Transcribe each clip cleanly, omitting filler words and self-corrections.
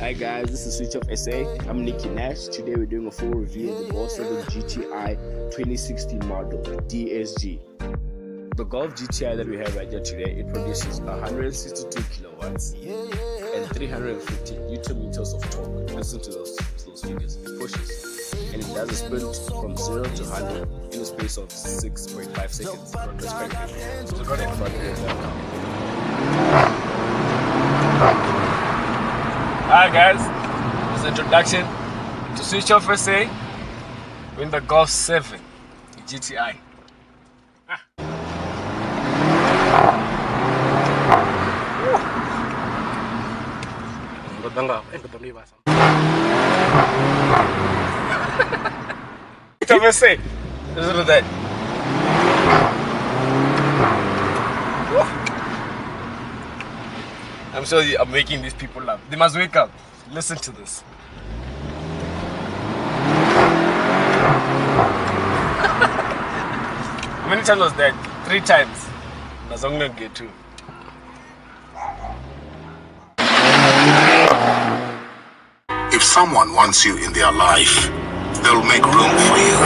Hi guys, this is Switch Off SA. I'm Nicky Nash. Today we're doing a full review of the Golf 7 GTI 2016 model DSG. The Golf GTI that we have right here today, it produces 162 kilowatts and 350 newton meters of torque. Listen to those figures. It pushes and it does a sprint from 0 to 100 in a space of 6.5 seconds respectively. So go ahead front here now. Hi guys, this is introduction to Switch Off SA in the Golf 7 GTI. Switch Off SA, listen to that. I'm sure I'm making these people laugh. They must wake up. Listen to this. How many times was that? 3 times. That's only going to get 2. If someone wants you in their life, they'll make room for you.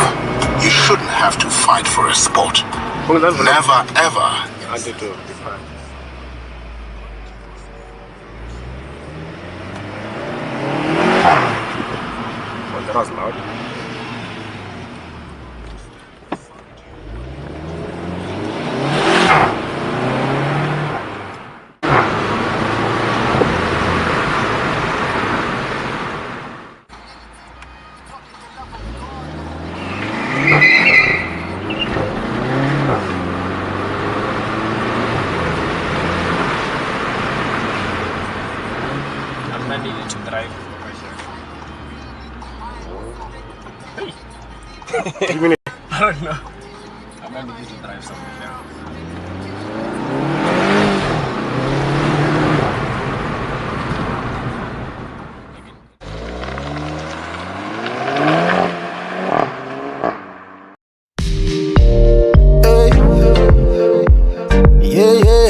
You shouldn't have to fight for a spot. Never ever. That was loud. I'm not needed to drive. I don't know. I might need to drive something now. Yeah, yeah.